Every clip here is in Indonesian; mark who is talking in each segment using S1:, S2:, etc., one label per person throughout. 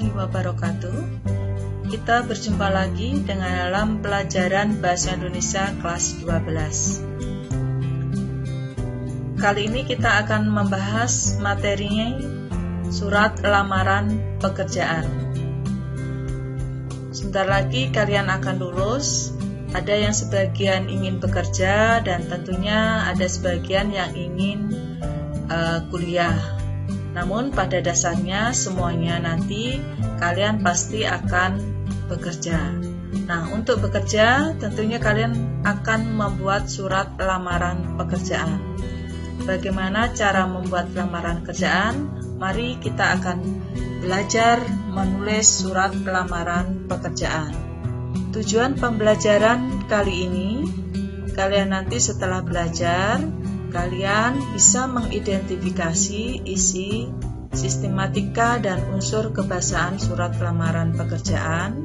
S1: warahmatullahi wabarakatuh. Kita berjumpa lagi dengan dalam pelajaran Bahasa Indonesia kelas 12. Kali ini kita akan membahas materinya surat lamaran pekerjaan. Sebentar lagi kalian akan lulus. Ada yang sebagian ingin bekerja dan tentunya ada sebagian yang ingin kuliah. Namun pada dasarnya semuanya nanti kalian pasti akan bekerja. Nah, untuk bekerja tentunya kalian akan membuat surat lamaran pekerjaan. Bagaimana cara membuat lamaran pekerjaan? Mari kita akan belajar menulis surat lamaran pekerjaan. Tujuan pembelajaran kali ini, kalian nanti setelah belajar, kalian bisa mengidentifikasi isi, sistematika, dan unsur kebahasaan surat lamaran pekerjaan.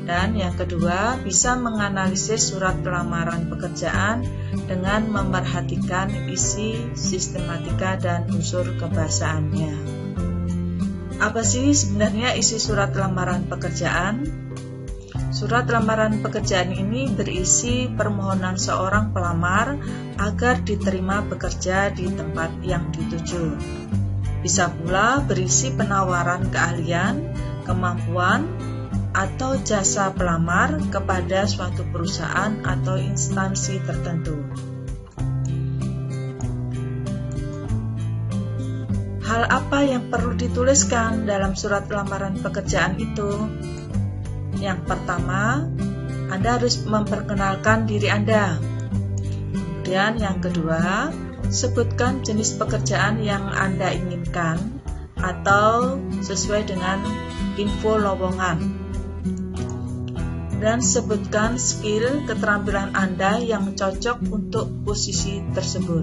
S1: Dan yang kedua, bisa menganalisis surat lamaran pekerjaan dengan memerhatikan isi, sistematika, dan unsur kebahasaannya. Apa sih sebenarnya isi surat lamaran pekerjaan? Surat lamaran pekerjaan ini berisi permohonan seorang pelamar agar diterima bekerja di tempat yang dituju. Bisa pula berisi penawaran keahlian, kemampuan, atau jasa pelamar kepada suatu perusahaan atau instansi tertentu. Hal apa yang perlu dituliskan dalam surat lamaran pekerjaan itu? Yang pertama, Anda harus memperkenalkan diri Anda. Kemudian yang kedua, sebutkan jenis pekerjaan yang Anda inginkan atau sesuai dengan info lowongan. Dan sebutkan skill keterampilan Anda yang cocok untuk posisi tersebut.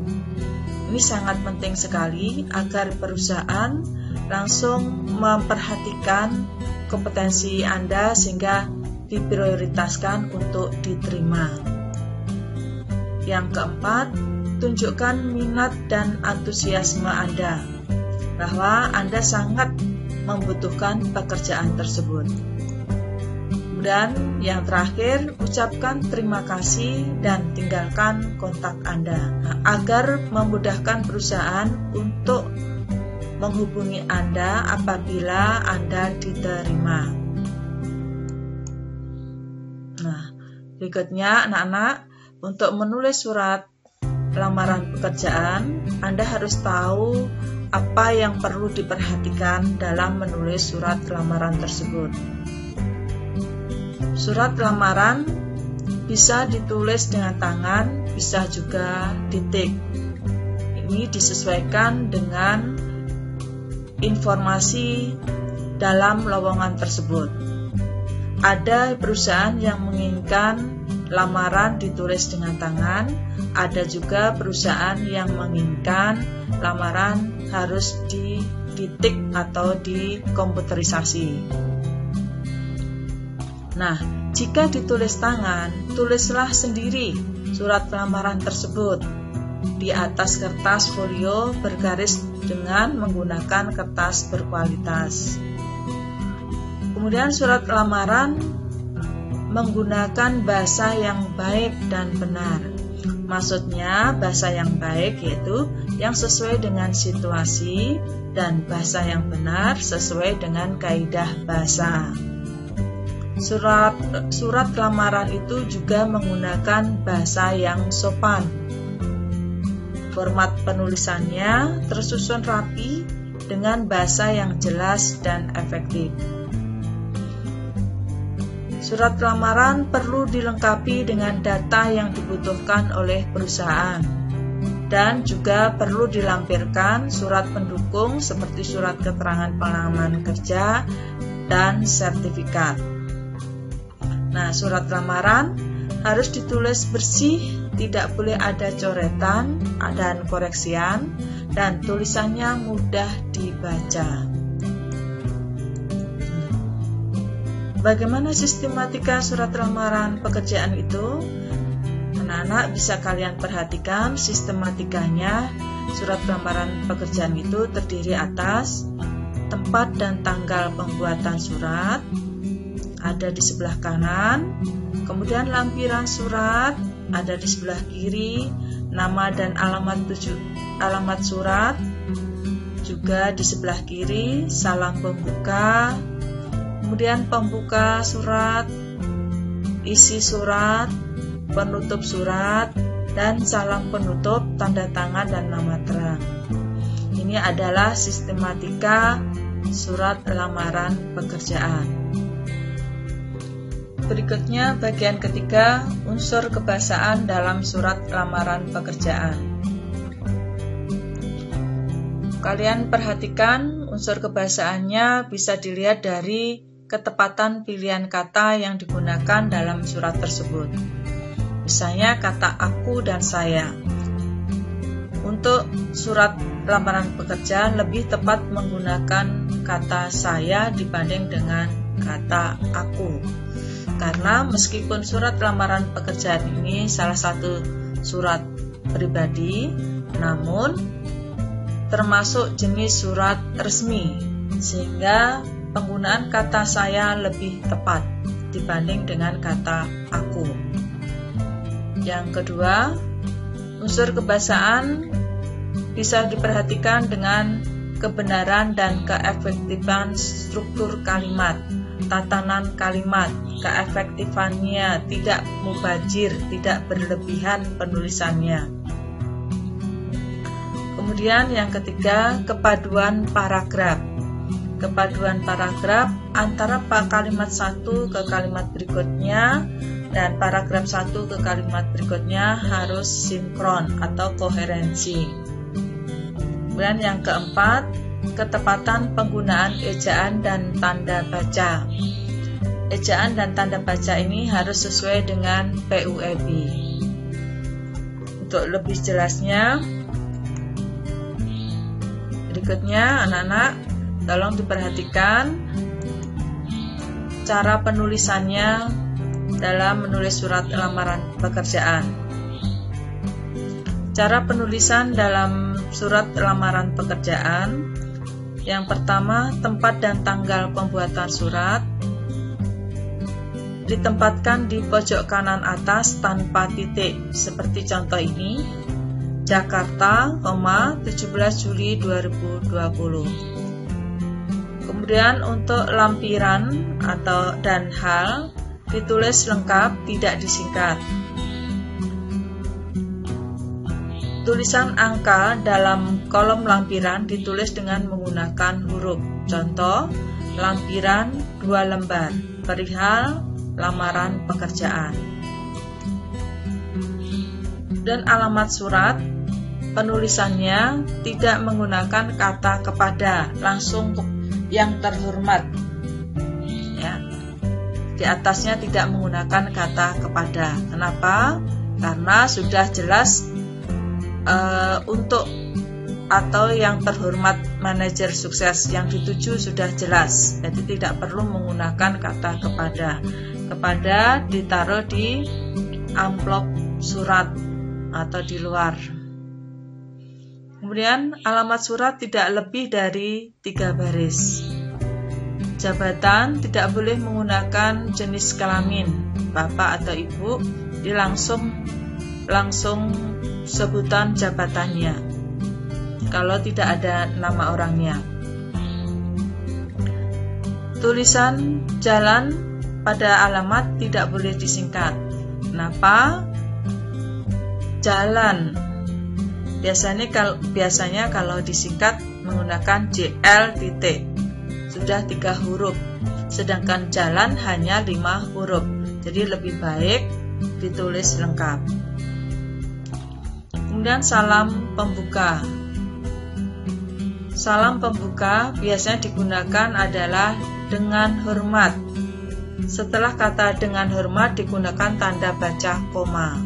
S1: Ini sangat penting sekali agar perusahaan langsung memperhatikan kompetensi Anda sehingga diprioritaskan untuk diterima. Yang keempat, tunjukkan minat dan antusiasme Anda bahwa Anda sangat membutuhkan pekerjaan tersebut. Dan yang terakhir, ucapkan terima kasih dan tinggalkan kontak Anda agar memudahkan perusahaan untuk menghubungi Anda apabila Anda diterima. Nah, berikutnya anak-anak, untuk menulis surat lamaran pekerjaan, Anda harus tahu apa yang perlu diperhatikan dalam menulis surat lamaran tersebut. Surat lamaran bisa ditulis dengan tangan, bisa juga ditik. Ini disesuaikan dengan informasi dalam lowongan tersebut. Ada perusahaan yang menginginkan lamaran ditulis dengan tangan, ada juga perusahaan yang menginginkan lamaran harus ditik atau dikomputerisasi. Nah, jika ditulis tangan, tulislah sendiri surat lamaran tersebut di atas kertas folio bergaris dengan menggunakan kertas berkualitas. Kemudian surat lamaran menggunakan bahasa yang baik dan benar. Maksudnya bahasa yang baik yaitu yang sesuai dengan situasi dan bahasa yang benar sesuai dengan kaidah bahasa. Surat lamaran itu juga menggunakan bahasa yang sopan. Format penulisannya tersusun rapi dengan bahasa yang jelas dan efektif. Surat lamaran perlu dilengkapi dengan data yang dibutuhkan oleh perusahaan dan juga perlu dilampirkan surat pendukung seperti surat keterangan pengalaman kerja dan sertifikat. Nah, surat lamaran harus ditulis bersih, tidak boleh ada coretan dan koreksian, dan tulisannya mudah dibaca. Bagaimana sistematika surat lamaran pekerjaan itu? Anak-anak bisa kalian perhatikan sistematikanya. Surat lamaran pekerjaan itu terdiri atas tempat dan tanggal pembuatan surat ada di sebelah kanan, kemudian lampiran surat ada di sebelah kiri, nama dan alamat surat juga di sebelah kiri, salam pembuka, kemudian pembuka surat, isi surat, penutup surat, dan salam penutup, tanda tangan dan nama terang. Ini adalah sistematika surat lamaran pekerjaan. Berikutnya bagian ketiga, unsur kebahasaan dalam surat lamaran pekerjaan. Kalian perhatikan unsur kebahasaannya bisa dilihat dari ketepatan pilihan kata yang digunakan dalam surat tersebut. Misalnya kata aku dan saya. Untuk surat lamaran pekerjaan lebih tepat menggunakan kata saya dibanding dengan kata aku. Karena meskipun surat lamaran pekerjaan ini salah satu surat pribadi, namun termasuk jenis surat resmi, sehingga penggunaan kata saya lebih tepat dibanding dengan kata aku. Yang kedua, unsur kebahasaan bisa diperhatikan dengan kebenaran dan keefektifan struktur kalimat, tatanan kalimat, keefektifannya, tidak mubazir, tidak berlebihan penulisannya. Kemudian yang ketiga, kepaduan paragraf. Kepaduan paragraf antara kalimat satu ke kalimat berikutnya dan paragraf satu ke kalimat berikutnya harus sinkron atau koherensi. Kemudian yang keempat, ketepatan penggunaan ejaan dan tanda baca. Ejaan dan tanda baca ini harus sesuai dengan PUEB. Untuk lebih jelasnya, berikutnya anak-anak tolong diperhatikan cara penulisannya dalam menulis surat lamaran pekerjaan. Cara penulisan dalam surat lamaran pekerjaan. Yang pertama, tempat dan tanggal pembuatan surat ditempatkan di pojok kanan atas tanpa titik, seperti contoh ini. Jakarta, 17 Juli 2020. Kemudian untuk lampiran dan hal ditulis lengkap, tidak disingkat. Tulisan angka dalam kolom lampiran ditulis dengan menggunakan huruf. Contoh, lampiran 2 lembar, perihal lamaran pekerjaan. Dan alamat surat, penulisannya tidak menggunakan kata kepada, langsung yang terhormat. Ya. Di atasnya tidak menggunakan kata kepada. Kenapa? Karena sudah jelas untuk atau yang terhormat manajer sukses yang dituju sudah jelas, jadi tidak perlu menggunakan kata kepada. Kepada ditaruh di amplop surat atau di luar. Kemudian alamat surat tidak lebih dari 3 baris. Jabatan tidak boleh menggunakan jenis kelamin bapak atau ibu, jadi langsung sebutan jabatannya kalau tidak ada nama orangnya. Tulisan jalan pada alamat tidak boleh disingkat. Kenapa? Jalan biasanya kalau disingkat menggunakan JL titik, sudah 3 huruf, sedangkan jalan hanya 5 huruf, jadi lebih baik ditulis lengkap. Kemudian salam pembuka. Salam pembuka biasanya digunakan adalah dengan hormat. Setelah kata dengan hormat digunakan tanda baca koma.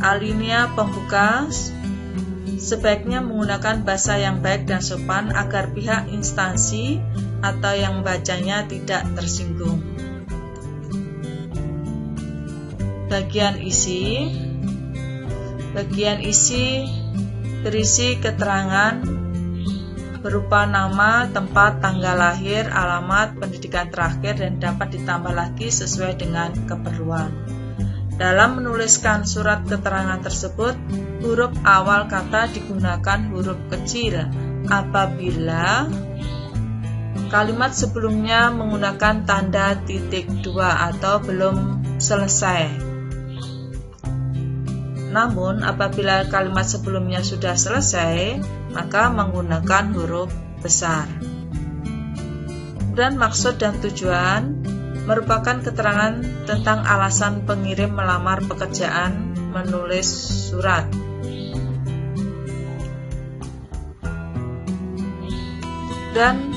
S1: Alinea pembuka sebaiknya menggunakan bahasa yang baik dan sopan agar pihak instansi atau yang membacanya tidak tersinggung. Bagian isi berisi keterangan berupa nama, tempat, tanggal lahir, alamat, pendidikan terakhir, dan dapat ditambah lagi sesuai dengan keperluan. Dalam menuliskan surat keterangan tersebut, huruf awal kata digunakan huruf kecil apabila kalimat sebelumnya menggunakan tanda titik dua atau belum selesai. Namun, apabila kalimat sebelumnya sudah selesai, maka menggunakan huruf besar. Dan maksud dan tujuan merupakan keterangan tentang alasan pengirim melamar pekerjaan menulis surat. Dan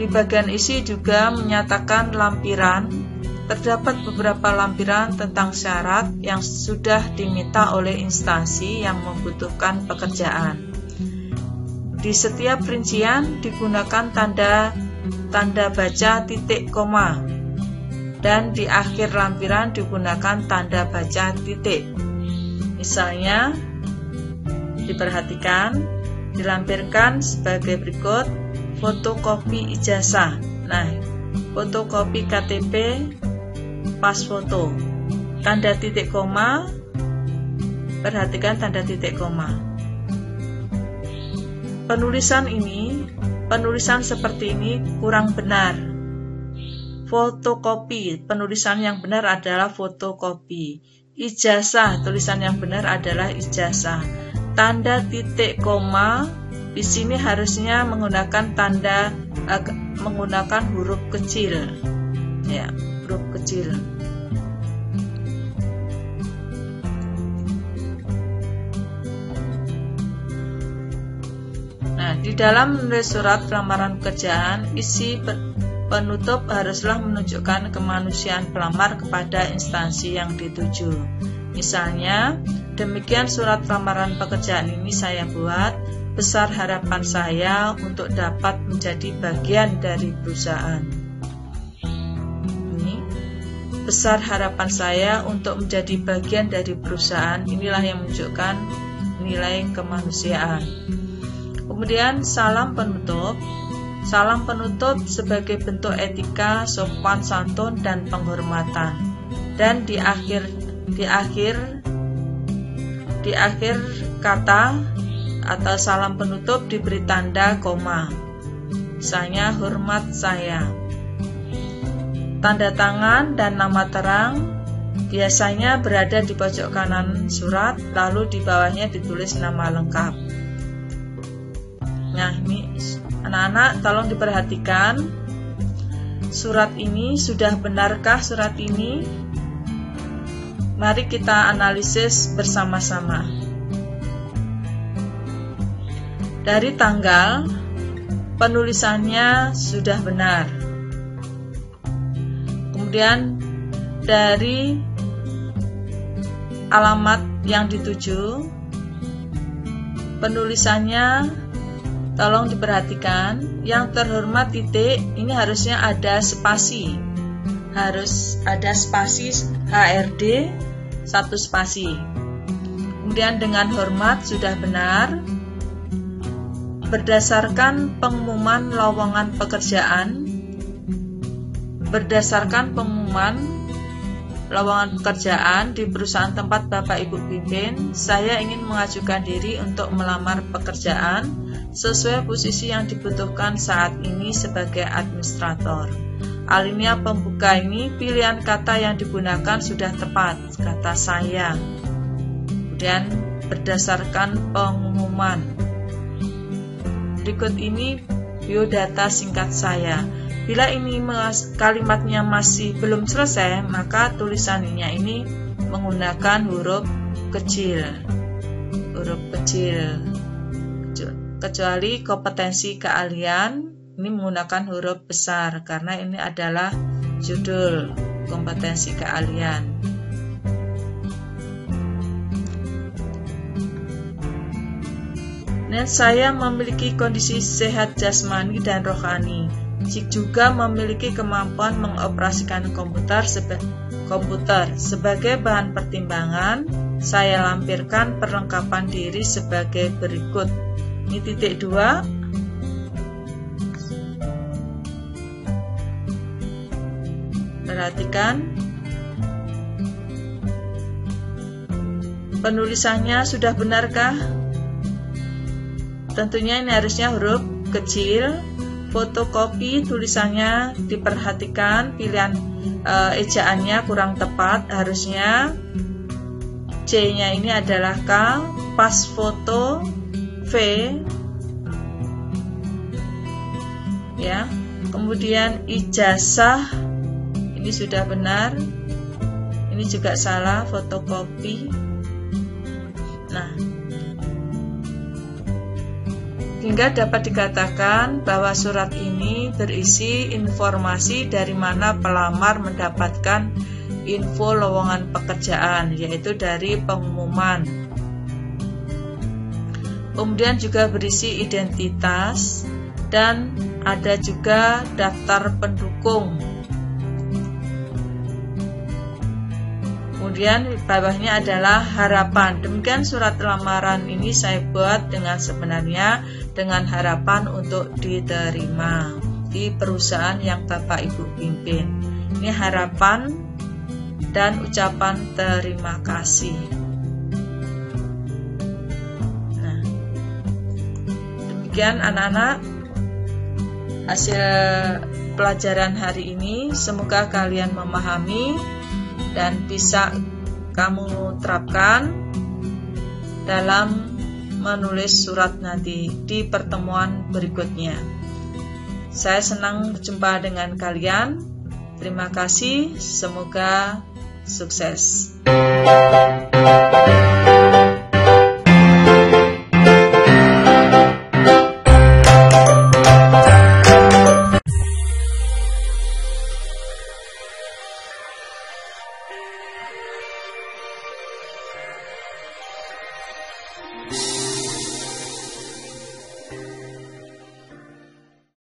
S1: di bagian isi juga menyatakan lampiran. Terdapat beberapa lampiran tentang syarat yang sudah diminta oleh instansi yang membutuhkan pekerjaan. Di setiap rincian digunakan tanda baca titik koma, dan di akhir lampiran digunakan tanda baca titik. Misalnya, diperhatikan, dilampirkan sebagai berikut: fotokopi ijazah. Nah, fotokopi KTP, pas foto. Tanda titik koma, perhatikan tanda titik koma. Penulisan seperti ini kurang benar. Fotokopi, penulisan yang benar adalah fotokopi. Ijazah, tulisan yang benar adalah ijazah. Tanda titik koma di sini harusnya menggunakan menggunakan huruf kecil. Ya, huruf kecil. Nah, di dalam menulis surat lamaran pekerjaan, isi penutup haruslah menunjukkan kemanusiaan pelamar kepada instansi yang dituju. Misalnya, demikian surat lamaran pekerjaan ini saya buat, besar harapan saya untuk dapat menjadi bagian dari perusahaan. Ini, besar harapan saya untuk menjadi bagian dari perusahaan, inilah yang menunjukkan nilai kemanusiaan. Kemudian salam penutup. Salam penutup sebagai bentuk etika, sopan santun, dan penghormatan. Dan di akhir kata atau salam penutup diberi tanda koma. Misalnya, hormat saya. Tanda tangan dan nama terang biasanya berada di pojok kanan surat, lalu di bawahnya ditulis nama lengkap. Nah, ini anak-anak tolong diperhatikan, surat ini sudah benarkah surat ini? Mari kita analisis bersama-sama. Dari tanggal, penulisannya sudah benar. Kemudian dari alamat yang dituju, penulisannya tolong diperhatikan, yang terhormat titik, ini harusnya ada spasi. Harus ada spasi HRD, 1 spasi. Kemudian dengan hormat sudah benar. Berdasarkan pengumuman lowongan pekerjaan, di perusahaan tempat Bapak Ibu pimpin, saya ingin mengajukan diri untuk melamar pekerjaan sesuai posisi yang dibutuhkan saat ini sebagai administrator. Alinea pembuka ini, pilihan kata yang digunakan sudah tepat, kata saya. Kemudian berdasarkan pengumuman. Berikut ini biodata singkat saya. Bila ini kalimatnya masih belum selesai, maka tulisannya ini menggunakan huruf kecil. Kecuali kompetensi keahlian, ini menggunakan huruf besar karena ini adalah judul kompetensi keahlian. Dan saya memiliki kondisi sehat jasmani dan rohani, juga memiliki kemampuan mengoperasikan komputer. Sebagai bahan pertimbangan, saya lampirkan perlengkapan diri sebagai berikut. Ini titik 2. Perhatikan. Penulisannya sudah benarkah? Tentunya ini harusnya huruf kecil. Fotokopi tulisannya diperhatikan, pilihan ejaannya kurang tepat, harusnya C-nya ini adalah K, pas foto V, ya. Kemudian ijazah ini sudah benar, ini juga salah, fotokopi. Nah, hingga dapat dikatakan bahwa surat ini berisi informasi dari mana pelamar mendapatkan info lowongan pekerjaan, yaitu dari pengumuman. Kemudian juga berisi identitas dan ada juga daftar pendukung. Kemudian di bawahnya adalah harapan. Demikian surat lamaran ini saya buat dengan sebenarnya dengan harapan untuk diterima di perusahaan yang Bapak Ibu pimpin. Ini harapan dan ucapan terima kasih. Nah, demikian anak-anak hasil pelajaran hari ini. Semoga kalian memahami dan bisa kamu terapkan dalam menulis surat nanti di pertemuan berikutnya. Saya senang berjumpa dengan kalian. Terima kasih, semoga sukses.